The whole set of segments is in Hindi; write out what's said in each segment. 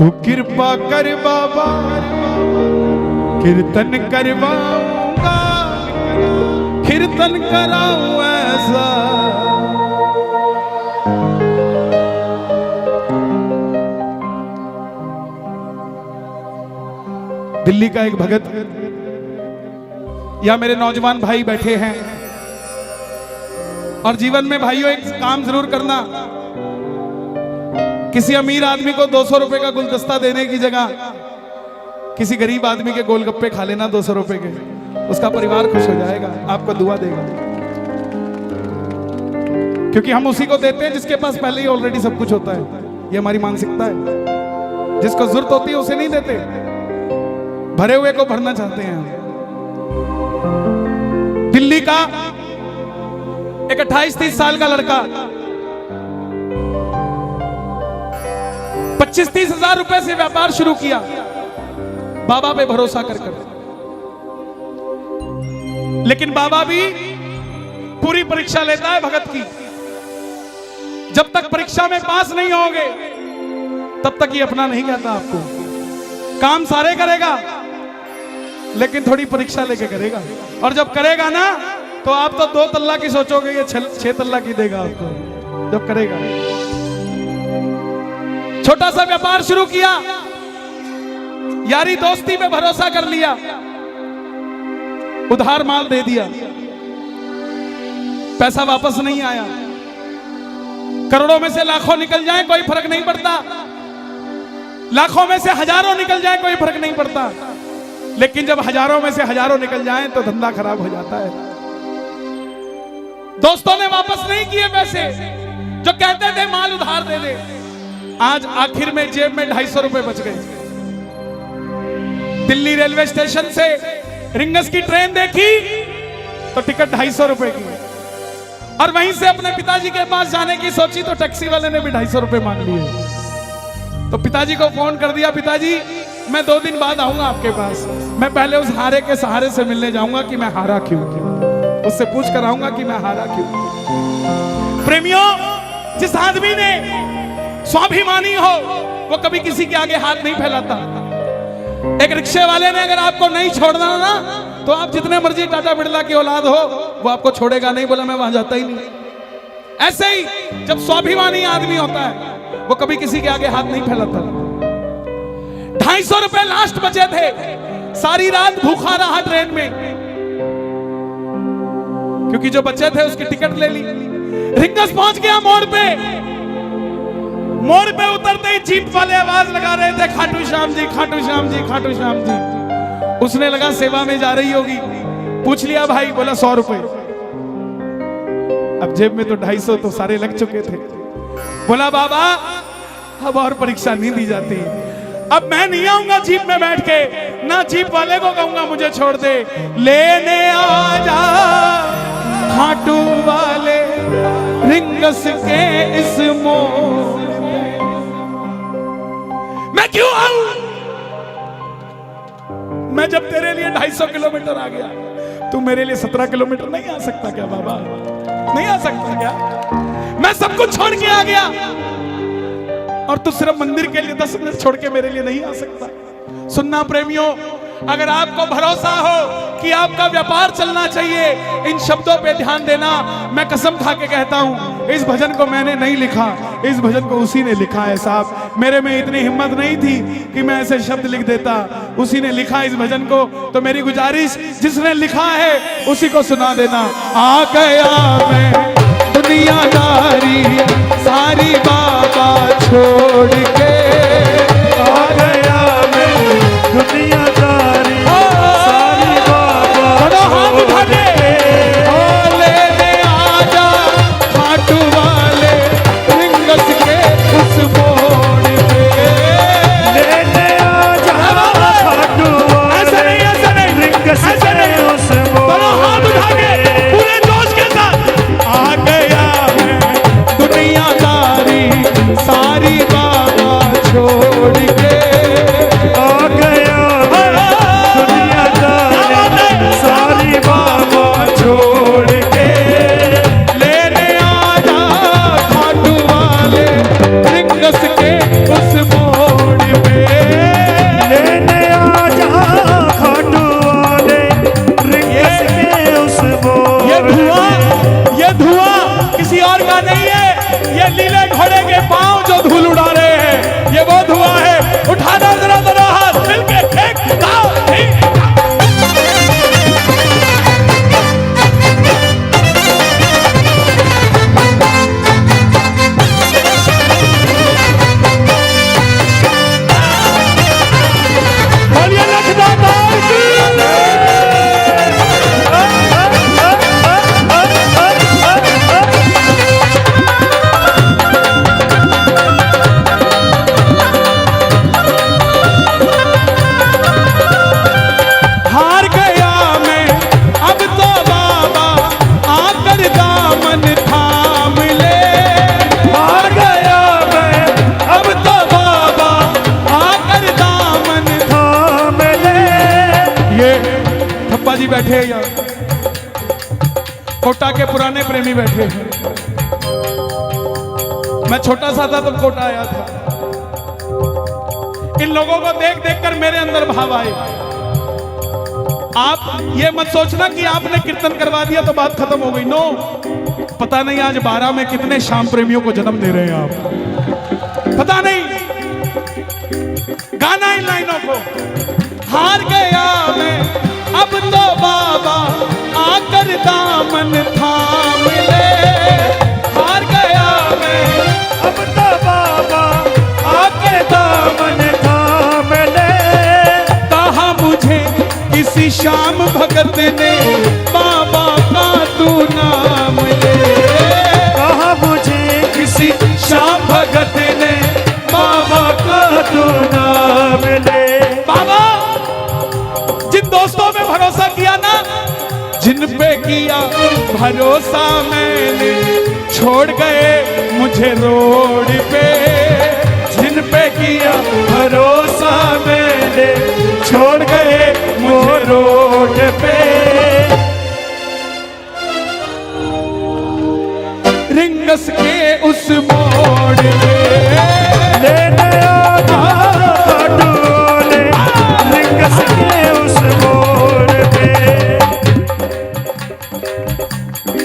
तू कृपा कर बाबा, कीर्तन करवाऊंगा, कीर्तन कराऊं ऐसा। दिल्ली का एक भगत या मेरे नौजवान भाई बैठे हैं, और जीवन में भाइयों एक काम जरूर करना, किसी अमीर आदमी को 200 रुपए का गुलदस्ता देने की जगह किसी गरीब आदमी के गोलगप्पे खा लेना 200 रुपए के, उसका परिवार खुश हो जाएगा, आपको दुआ देगा। क्योंकि हम उसी को देते हैं जिसके पास पहले ही ऑलरेडी सब कुछ होता है। ये हमारी मानसिकता है। जिसको जरूरत होती है उसे नहीं देते, भरे हुए को भरना चाहते हैं हम। दिल्ली का एक 28-30 साल का लड़का 25-30 हजार रुपए से व्यापार शुरू किया, बाबा पे भरोसा कर। लेकिन बाबा भी पूरी परीक्षा लेता है भगत की। जब तक परीक्षा में पास नहीं होगे तब तक ये अपना नहीं कहता आपको। काम सारे करेगा लेकिन थोड़ी परीक्षा लेके करेगा, और जब करेगा ना तो आप तो 2 तल्ला की सोचोगे, ये 6 तल्ला की देगा आपको जब करेगा। छोटा सा व्यापार शुरू किया, यारी दोस्ती में भरोसा कर लिया, उधार माल दे दिया, पैसा वापस नहीं आया। करोड़ों में से लाखों निकल जाए कोई फर्क नहीं पड़ता, लाखों में से हजारों निकल जाए कोई फर्क नहीं पड़ता, लेकिन जब हजारों में से हजारों निकल जाएं तो धंधा खराब हो जाता है। दोस्तों ने वापस नहीं किए पैसे, जो कहते थे माल उधार दे दे। आज आखिर में जेब में 250 रुपए बच गए। दिल्ली रेलवे स्टेशन से रिंगस की ट्रेन देखी तो टिकट 250 रुपए की, और वहीं से अपने पिताजी के पास जाने की सोची तो टैक्सी वाले ने भी 250 रुपए मांग लिए। तो पिताजी को फोन कर दिया, पिताजी मैं 2 दिन बाद आऊंगा आपके पास, मैं पहले उस हारे के सहारे से मिलने जाऊंगा कि मैं हारा क्यों, उससे पूछ कर आऊंगा कि मैं हारा क्यों। प्रेमियों, जिस आदमी ने स्वाभिमानी हो वो कभी किसी के आगे हाथ नहीं फैलाता। एक रिक्शे वाले ने अगर आपको नहीं छोड़ना ना तो आप जितने मर्जी टाटा बिरला की औलाद हो वो आपको छोड़ेगा नहीं, बोला मैं वहां जाता ही नहीं। ऐसे ही जब स्वाभिमानी आदमी होता है वो कभी किसी के आगे हाथ नहीं फैलाता। 250 रुपए लास्ट बचे थे, सारी रात भूखा रहा ट्रेन में, क्योंकि जो बचे थे उसकी टिकट ले ली। रिंगस पहुंच गया मोड़ पे, मोड़ पे उतरते ही जीप वाले आवाज लगा रहे थे, खाटू श्याम जी, खाटू श्याम जी, खाटू श्याम जी। उसने लगा सेवा में जा रही होगी, पूछ लिया भाई, बोला 100 रुपए। अब जेब में तो 250 तो सारे लग चुके थे। बोला बाबा अब और परीक्षा नहीं दी जाती, अब मैं नहीं आऊंगा जीप में बैठ के, ना जीप वाले को कहूंगा मुझे छोड़ दे, लेने आ जा खाटू वाले रिंगस के इस मोड़। मैं क्यों आऊं? मैं जब तेरे लिए 250 किलोमीटर आ गया, तू मेरे लिए 17 किलोमीटर नहीं आ सकता क्या बाबा? नहीं आ सकता क्या? मैं सब कुछ छोड़ के आ गया और तू सिर्फ मंदिर के लिए 10 मिनट छोड़ के मेरे लिए नहीं आ सकता। सुनना प्रेमियों, अगर आपको भरोसा हो कि आपका व्यापार चलना चाहिए, इन शब्दों पे ध्यान देना। मैं कसम खा के कहता हूं, इस भजन को मैंने नहीं लिखा, इस भजन को उसी ने लिखा है साहब। मेरे में इतनी हिम्मत नहीं थी कि मैं ऐसे शब्द लिख देता, उसी ने लिखा इस भजन को। तो मेरी गुजारिश, जिसने लिखा है उसी को सुना देना। आ गया मैं दुनियादारी सारी बाबा छोड़ के, आ गया मैं दुनियादारी सारी बाबा छोड़ के, लेने आजा खाटू वाले रिंगस के उस मोड़ पे, लेने आजा खाटू वाले रिंगस के उस मोड़ पे। पूरे जोश के साथ आ गया मैं दुनियादारी सारी बाबा छोड़ के, आ गया दुनियादारी सारी बाबा छोड़ के, लेने आजा खाटू वाले रिंगस के उस मोड़ पे। घोड़े के पांव जो धूल उड़ा रहे हैं, ये वो धुआं है। उठाना जरा जरा हाथ मिलके एक दाव, एक दाव। बोलिए लखदाता की। हार गया मैं अब तो बाबा, आकर दामन थाम ले। हार गया मैं अब तो बाबा, आकर दामन थाम ले। ये ठप्पा जी बैठे हैं यार, कोटा के पुराने प्रेमी बैठे हैं। मैं छोटा सा था तब कोटा आया था। इन लोगों को देख देख कर मेरे अंदर भाव आए। आप ये मत सोचना कि आपने कीर्तन करवा दिया तो बात खत्म हो गई। नो, पता नहीं आज 12 में कितने शाम प्रेमियों को जन्म दे रहे हैं आप, पता नहीं। गाना इन लाइनों को, हार गया मैं अब तो बाबा, आकर दामन थाम ले। हार गया मैं अब तो बाबा, आके दामन थाम ले। कहा मुझे किसी श्याम भगत ने, बाबा का तू नाम ले। कहा मुझे किसी श्याम भगत ने, बाबा का तू नाम ले। बाबा जिन दोस्तों में भरोसा किया ना, जिन पे किया भरोसा मैंने, छोड़ गए मुझे रोड पे। जिन पे किया भरोसा मैंने, छोड़ गए मुझे रोड पे। रिंगस के उस मोड़ पे लेने आधा डोले, रिंगस के उस मोड़ पे।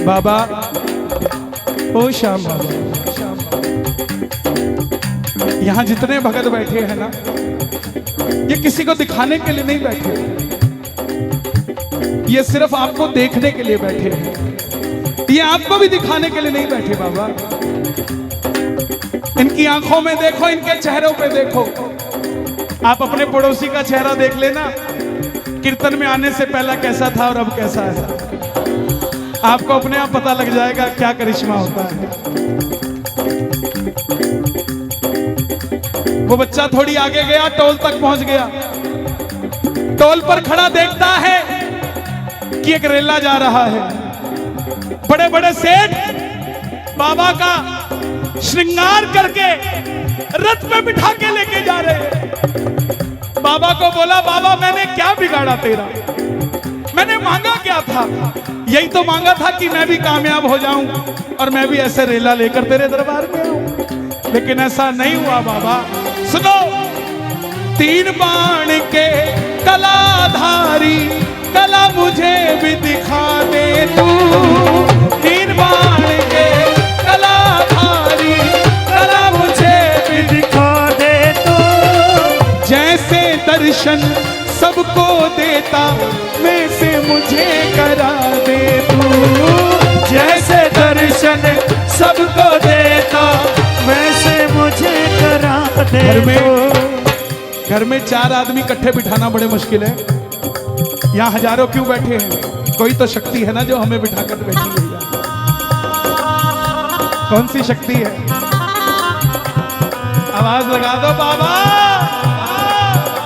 बाबा, ओ श्याम बाबा, यहाँ जितने भगत बैठे हैं ना, ये किसी को दिखाने के लिए नहीं बैठे, ये सिर्फ आपको देखने के लिए बैठे हैं। ये आपको भी दिखाने के लिए नहीं बैठे बाबा। इनकी आंखों में देखो, इनके चेहरों पे देखो। आप अपने पड़ोसी का चेहरा देख लेना, कीर्तन में आने से पहला कैसा था और अब कैसा है। आपको अपने आप पता लग जाएगा क्या करिश्मा होता है। वो बच्चा थोड़ी आगे गया, टोल तक पहुंच गया। टोल पर खड़ा देखता है कि एक रेला जा रहा है। बड़े बड़े सेठ बाबा का श्रृंगार करके रथ में बिठा के लेके जा रहे हैं। बाबा को बोला, बाबा मैंने क्या बिगाड़ा तेरा, मैंने मांगा क्या था? यही तो मांगा था कि मैं भी कामयाब हो जाऊं और मैं भी ऐसे रेला लेकर तेरे दरबार में आऊं। लेकिन ऐसा नहीं हुआ बाबा। सुनो, 3 बाण के कलाधारी, कला मुझे भी दिखा दे तू। 3 बाण के कलाधारी, कला मुझे भी दिखा दे तू। जैसे दर्शन सबको देता, वैसे मुझे करा दे तू। जैसे दर्शन सबको देता, वैसे मुझे करा दे तू। घर में 4 आदमी इकट्ठे बिठाना बड़े मुश्किल है। यहाँ हजारों क्यों बैठे हैं? कोई तो शक्ति है ना जो हमें बिठाकर बैठी हुई है। कौन सी शक्ति है? आवाज लगा दो बाबा।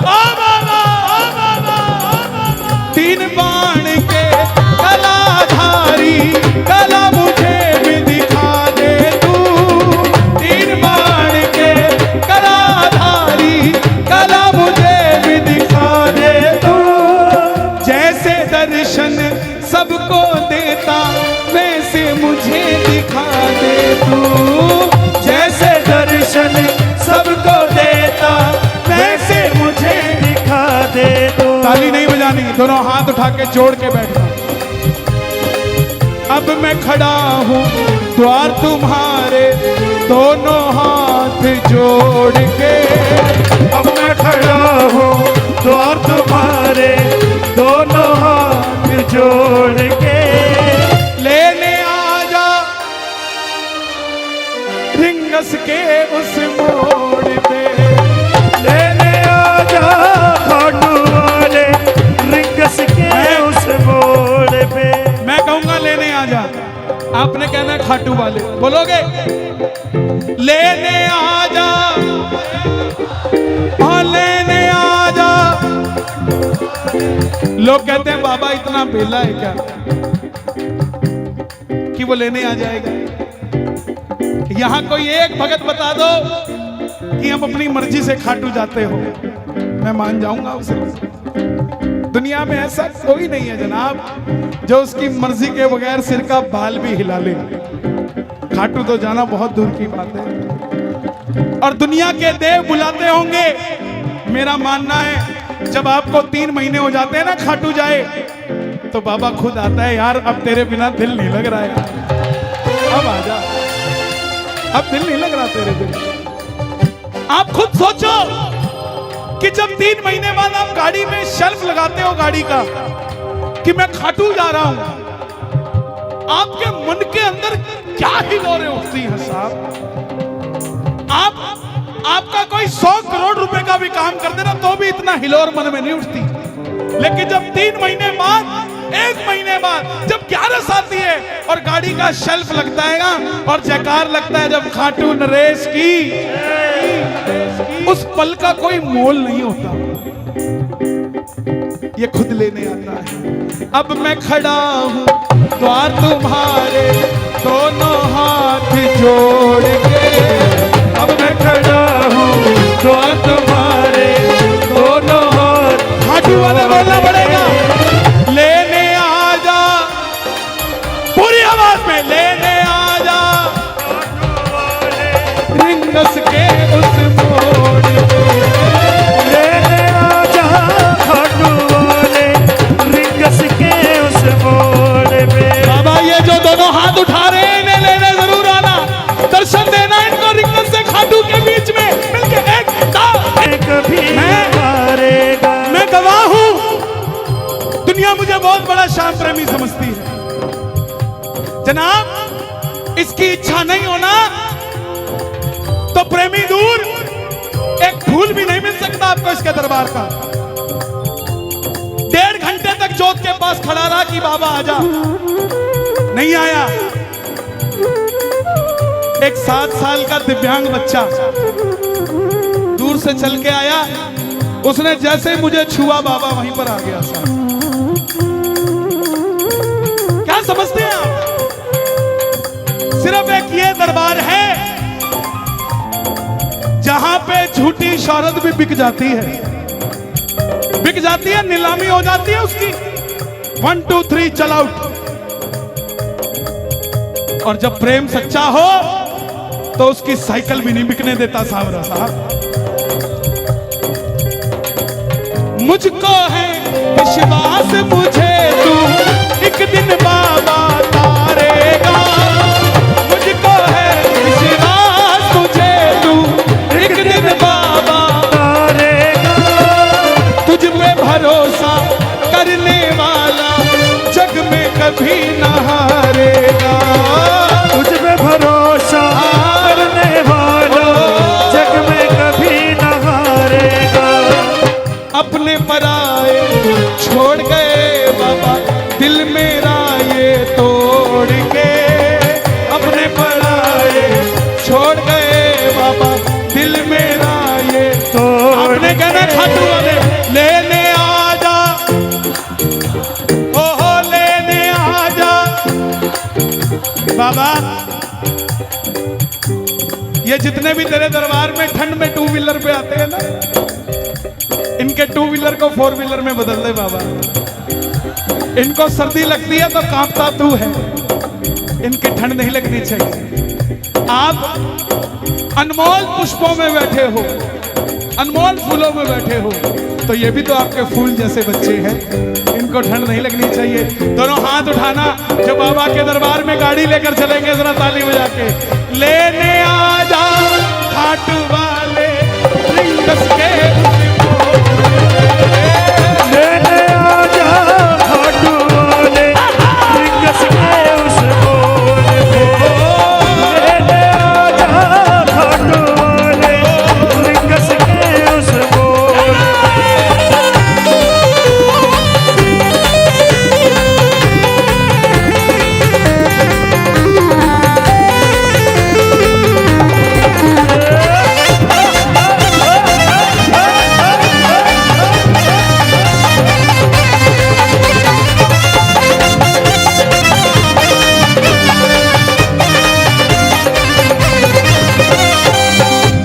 ओ बाबा, ओ बाबा, ओ बाबा। 3 बाण के कलाधारी, कला मुझे भी दिखा दे तू। 3 बाण के कलाधारी, कला मुझे भी दिखा दे तू। जैसे दर्शन सबको देता, वैसे मुझे दिखा दे तू। जैसे दर्शन सबको देता, वैसे मुझे दिखा दे तू। ताली नहीं बजानी, दोनों हाथ उठा के जोड़ के बैठना। अब मैं खड़ा हूँ द्वार तुम्हारे, दोनों हाथ जोड़ के। अब मैं खड़ा हूँ द्वार तुम्हारे, दोनों हाथ जोड़ के। लेने आजा रिंगस के उस मोड़ पे, लेने आजा खाटू वाले रिंगस के उस मोड़ पे। मैं कहूंगा लेने आजा, आपने कहना है खाटू वाले, बोलोगे? लेने आजा, हाँ लेने आजा। लोग कहते हैं बाबा इतना बेला है क्या कि वो लेने आ जाएगा? यहां कोई एक भगत बता दो कि हम अपनी मर्जी से खाटू जाते हो, मैं मान जाऊंगा उसे। दुनिया में ऐसा कोई नहीं है जनाब जो उसकी मर्जी के बगैर सिर का बाल भी हिला ले। खाटू तो जाना बहुत दूर की बात है। और दुनिया के देव बुलाते होंगे। मेरा मानना है जब आपको 3 महीने हो जाते हैं ना खाटू जाए, तो बाबा खुद आता है, यार अब तेरे बिना दिल नहीं लग रहा है, अब आजा, अब दिल नहीं लग रहा तेरे बिना। आप खुद सोचो कि जब 3 महीने बाद आप गाड़ी में शेल्फ लगाते हो गाड़ी का कि मैं खाटू जा रहा हूं, आपके मन के अंदर क्या हिलोरें उठती हैं साहब? आपका कोई 100 करोड़ रुपए का भी काम कर देना तो भी इतना हिलोर मन में नहीं उठती। लेकिन जब 3 महीने बाद, 1 महीने बाद जब 11 आती है और गाड़ी का शेल्फ लगता है ना और जयकार लगता है जब खाटू नरेश की, उस पल का कोई मोल नहीं होता। ये खुद लेने आता है। अब मैं खड़ा हूं द्वार तुम्हारे, दोनों हाथ जोड़ के। अब मैं खड़ा हूँ द्वार तुम्हारे, दोनों हाथ। खाटू वाले बोलना पड़ेगा, लेने आजा, पूरी आवाज में लेने आजा रिंगस के उस मोड़ पे। लेने आजा खाटू वाले रिंगस के उस मोड़ पे। बाबा ये जो दोनों हाथ उठा रहे हैं इन्हें लेने जरूर आना, दर्शन देना इनको रिंगस से खाटू के बीच में मिलके एक कभी हारेगा। मैं गवाह हूं, दुनिया मुझे बहुत बड़ा श्याम प्रेमी समझती है जनाब। इसकी इच्छा नहीं होना तो प्रेमी दूर, एक फूल भी नहीं मिल सकता आपको इसके दरबार का। 1.5 घंटे तक जोत के पास खड़ा रहा कि बाबा आजा, नहीं आया। एक 7 साल का दिव्यांग बच्चा दूर से चल के आया, उसने जैसे मुझे छुआ बाबा वहीं पर आ गया साहब। क्या समझते हैं आप? सिर्फ एक ये दरबार है जहां पे झूठी शौहरत भी बिक जाती है, बिक जाती है, नीलामी हो जाती है उसकी। 1 2 3 चल आउट। और जब प्रेम सच्चा हो तो उसकी साइकिल भी नहीं बिकने देता सावरा साहब। मुझको है विश्वास, मुझे तू एक दिन बाबा तारेगा। मुझको है विश्वास, मुझे तू एक दिन बाबा तारेगा। तुझ पे भरोसा करने वाला जग में कभी न हारेगा। तुझ पे भरोसा करने वाला जग में कभी न हारेगा। अपने पराए छोड़ गए बाबा, दिल मेरा ये तोड़ के। अपने पराए छोड़ गए बाबा, दिल मेरा ये तोड़। आपने कहना खाटू वाले लेने आजा, ओहो लेने आजा बाबा। ये जितने भी तेरे दरबार में ठंड में 2 व्हीलर पे आते हैं ना, इनके 2 व्हीलर को 4 व्हीलर में बदल दे बाबा। इनको सर्दी लगती है तो कांपता तू है, इनकी ठंड नहीं लगनी चाहिए। आप अनमोल पुष्पों में बैठे हो, अनमोल फूलों में बैठे हो, तो ये भी तो आपके फूल जैसे बच्चे हैं, इनको ठंड नहीं लगनी चाहिए। दोनों हाथ उठाना जो बाबा के दरबार में गाड़ी लेकर चलेंगे, जरा ताली बजा के लेने आजा खाट वाले रिंगस के लेने आजा खाट वाले रिंगस के उस बोल पे। लेने आजा खाट वाले रिंगस के उस बोल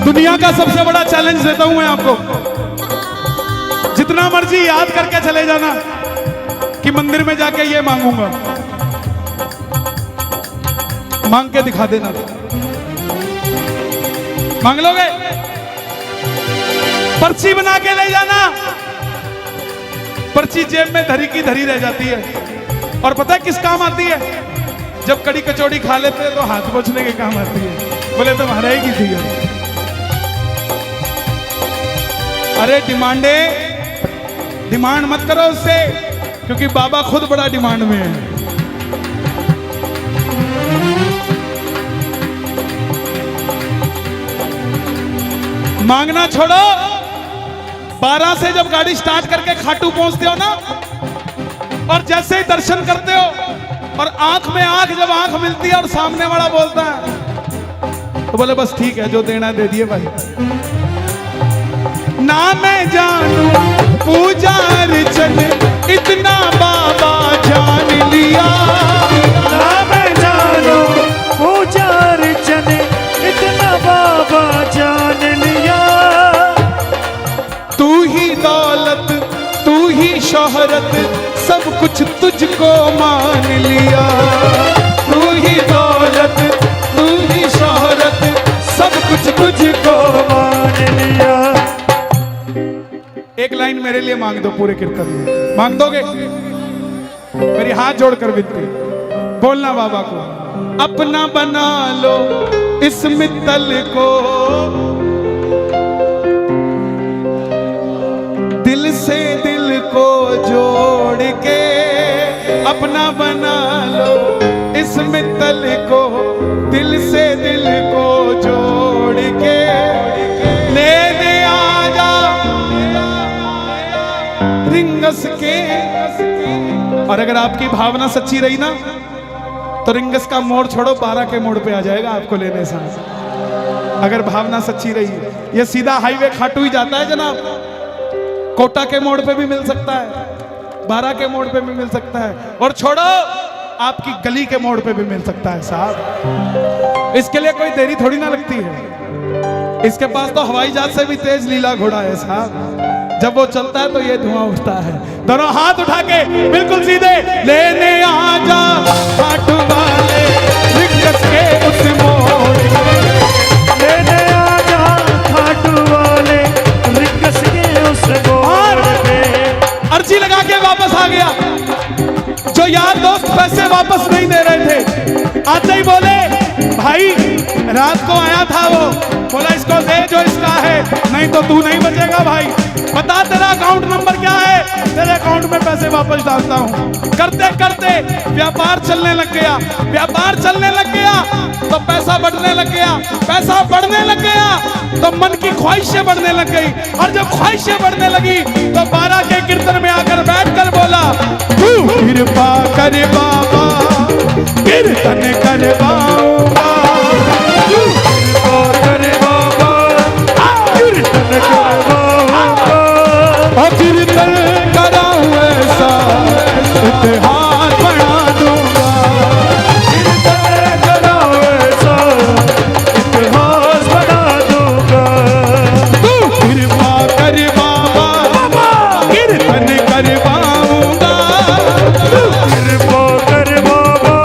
दुनिया का सबसे बड़ा चैलेंज देता हूं मैं आपको, जितना मर्जी याद करके चले जाना कि मंदिर में जाके ये मांगूंगा, मांग के दिखा देना। मांग लोगे? पर्ची बना के ले जाना, पर्ची जेब में धरी की धरी रह जाती है। और पता है किस काम आती है? जब कड़ी कचौड़ी खा लेते हैं तो हाथ पोंछने के काम आती है। बोले तो महाराज की थी। अरे डिमांड मत करो उससे, क्योंकि बाबा खुद बड़ा डिमांड में है। मांगना छोड़ो, 12 से जब गाड़ी स्टार्ट करके खाटू पहुंचते हो ना, और जैसे ही दर्शन करते हो और आंख में आंख जब आंख मिलती है और सामने वाला बोलता है तो बोले बस ठीक है, जो देना दे दिए भाई। ना मैं जानू पूजा अर्चन इतना बाबा जान लिया। ना मैं जानू पूजा अर्चन इतना बाबा जान लिया। तू ही दौलत तू ही शोहरत सब कुछ तुझको मान लिया। तू ही दौलत तू ही शोहरत सब कुछ तुझको मान लिया। एक लाइन मेरे लिए मांग दो पूरे कीर्तन में, मांग दोगे? मेरी हाथ जोड़कर विनती, बोलना बाबा को अपना बना लो इस मित्तल को, दिल से दिल को जोड़ के अपना बना लो इस मित्तल को, दिल से दिल को जोड़ के लेने आजा रिंगस के। और अगर आपकी भावना सच्ची रही ना तो रिंगस का मोड़ छोड़ो, 12 के मोड़ पे आ जाएगा आपको लेने साथ। अगर भावना सच्ची रही, ये सीधा हाईवे खाटू ही जाता है जनाब, कोटा के मोड़ पे भी मिल सकता है, 12 के मोड़ पे भी मिल सकता है, और छोड़ो आपकी गली के मोड़ पे भी मिल सकता है साहब। इसके लिए कोई देरी थोड़ी ना लगती है, इसके पास तो हवाई जहाज से भी तेज लीला घोड़ा है साहब। जब वो चलता है तो ये धुआं उठता है। दोनों हाथ उठा के बिल्कुल सीधे, लेने आजा खाटू वाले रिंगस के उस मोड़ पे। लेने आजा खाटू वाले रिंगस के उस मोड़ पे। अर्जी लगा के वापस आ गया। जो यार दोस्त पैसे वापस नहीं दे रहे थे, आते ही बोले भाई रात को आया था वो, बोला इसको दे जो इसका है, नहीं तो तू नहीं बचेगा भाई। बता तेरा अकाउंट नंबर क्या है, तेरे अकाउंट में पैसे वापस डालता हूँ। करते करते व्यापार चलने लग गया, व्यापार चलने लग गया तो पैसा बढ़ने लग गया, पैसा बढ़ने लग गया तो मन की ख्वाहिशें बढ़ने लग गई, और जब ख्वाहिशें बढ़ने लगी तो 12 के कीर्तन में आकर बैठकर बोला, तू कृपा कर बाबा कीर्तन करवाऊंगा, तू कृपा कर बाबा कीर्तन करवाऊंगा। और कीर्तन कराऊं ऐसा इतिहास बना दूंगा। कीर्तन कराऊं ऐसा इतिहास बना दूंगा। तू कृपा कर बाबा कीर्तन करवाऊंगा, तू कृपा कर बाबा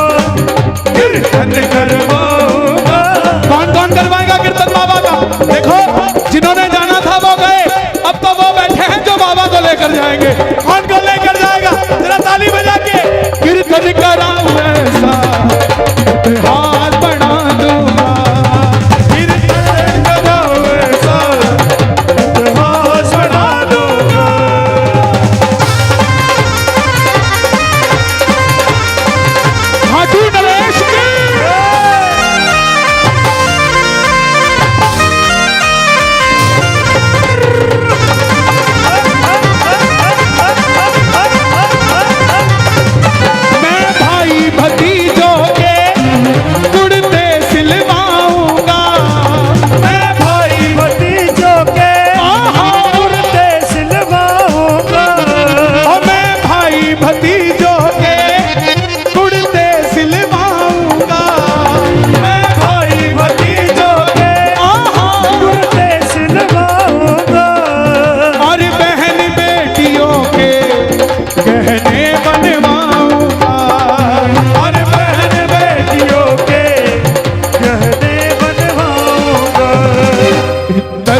कीर्तन करवाऊंगा। कौन कौन करवाएगा कीर्तन बाबा का? देखो जिन्होंने जाना था वो गए, अब तो वो बैठे हैं जो बाबा को लेकर जाएंगे। कौन को लेकर जाएगा? जरा ताली बजा के। कीर्तन कराऊं ऐसा इतिहास बना दूंगा,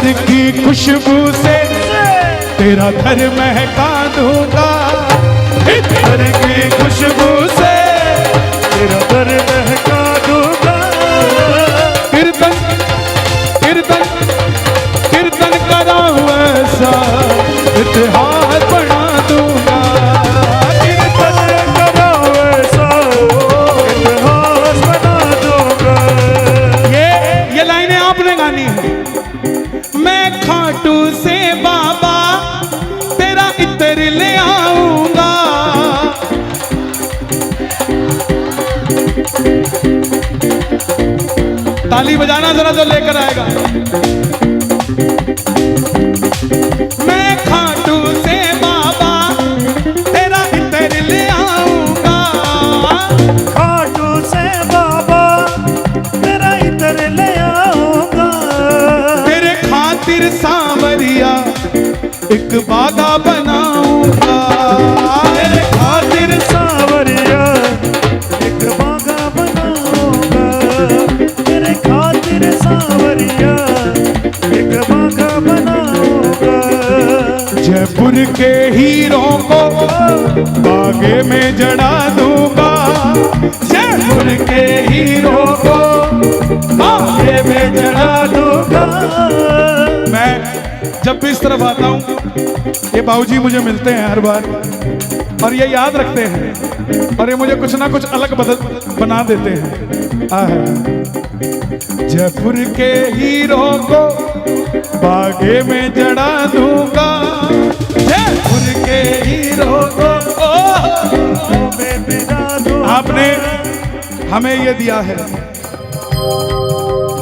अतर की खुशबू से तेरा घर महका दूंगा, इत्र की खुशबू से तेरा घर महका दूंगा। कीर्तन कीर्तन कीर्तन कराऊं ऐसा इतिहास बना दूंगा, कीर्तन कराओ ऐसा इतिहास बना दूंगा। ये लाइनें आपने गानी है। मैं खाटू से बाबा तेरा इत्र ले आऊंगा, ताली बजाना जरा जो लेकर आएगा। मैं खाटू से बाबा तेरा इत्र ले आऊंगा, खाटू से बाबा तेरा इत्र ले आऊंगा। तेरे खातिर सांवरिया एक बागा बनाऊंगा, तेरे खातिर सांवरिया एक बागा बनाऊंगा। तेरे खातिर सांवरिया एक बागा बनाऊंगा। जयपुर के हीरों को बागे में जड़ा दूंगा, जयपुर के हीरों को बागे में जड़ा दूंगा। मैं जब भी इस तरफ आता हूँ ये बाबूजी मुझे मिलते हैं हर बार और ये याद रखते हैं और ये मुझे कुछ ना कुछ अलग बना देते हैं। जयपुर के हीरों को बागे में जड़ा दूंगा, जयपुर के हीरों को में बिना दूंगा। आपने हमें ये दिया है,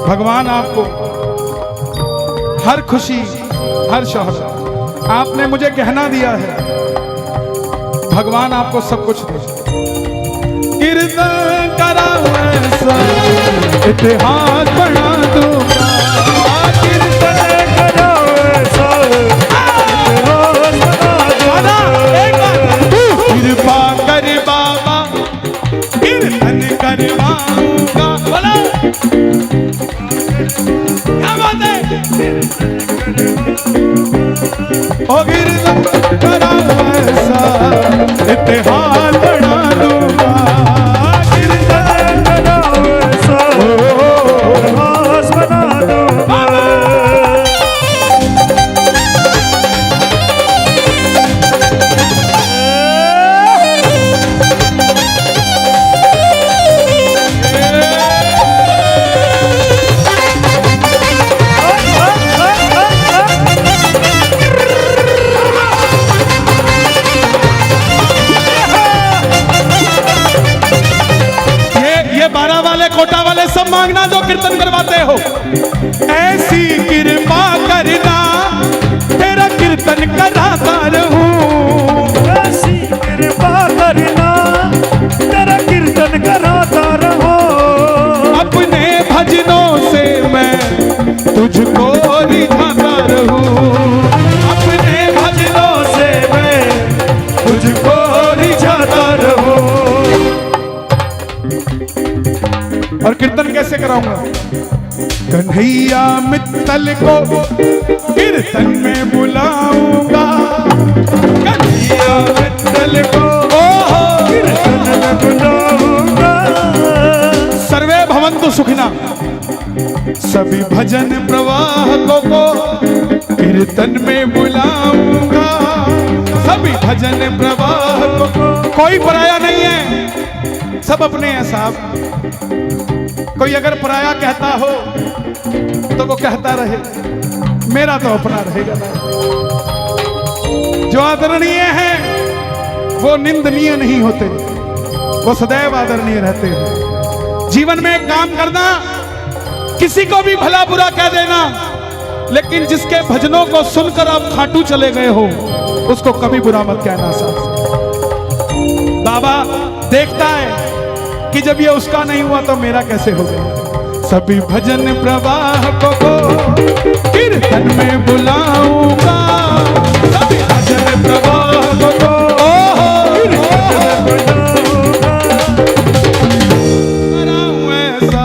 भगवान आपको हर खुशी हर शौहरत, आपने मुझे गहना दिया है, भगवान आपको सब कुछ दे। कीर्तन कराऊं ऐसा इतिहास बना दूंगा, कीर्तन कराओ ऐसा इतिहास बना दूंगा। कृपा कर बाबा कीर्तन करवाऊंगा। बोला क्या बात है? ओ कीर्तन कराऊं ऐसा इतिहास बना दूंगा, कीर्तन कराओ ऐसा इतिहास बना दूंगा। कोटा वाले सब मांगना जो कीर्तन करवाते हो। ऐसी कृपा करना तेरा कीर्तन कराता रहूं, ऐसी कृपा करना तेरा कीर्तन कराता रहो। अपने भजनों से मैं तुझको रिझाता रहूं, अपने भजनों से मैं तुझको रिझाता रहूं। और कीर्तन कैसे कराऊंगा? कन्हैया मित्तल को कीर्तन में बुलाऊंगा, कन्हैया मित्तल को कीर्तन में बुलाऊंगा। सर्वे भवन्तु सुखिना, सभी भजन प्रवाहकों को कीर्तन में बुलाऊंगा, सभी भजन प्रवाहकों को। कोई पराया नहीं है, सब अपने हैं साहब। कोई अगर पराया कहता हो तो वो कहता रहे, मेरा तो अपना रहेगा। जो आदरणीय है वो निंदनीय नहीं होते, वो सदैव आदरणीय रहते हैं। जीवन में एक काम करना, किसी को भी भला बुरा कह देना, लेकिन जिसके भजनों को सुनकर आप खाटू चले गए हो उसको कभी बुरा मत कहना साहब। बाबा देखता है कि जब ये उसका नहीं हुआ तो मेरा कैसे हो गया। सभी भजन प्रवाह को कीर्तन में बुलाऊंगा, सभी भजन प्रवाह को कीर्तन में बुलाऊंगा। कराऊं ऐसा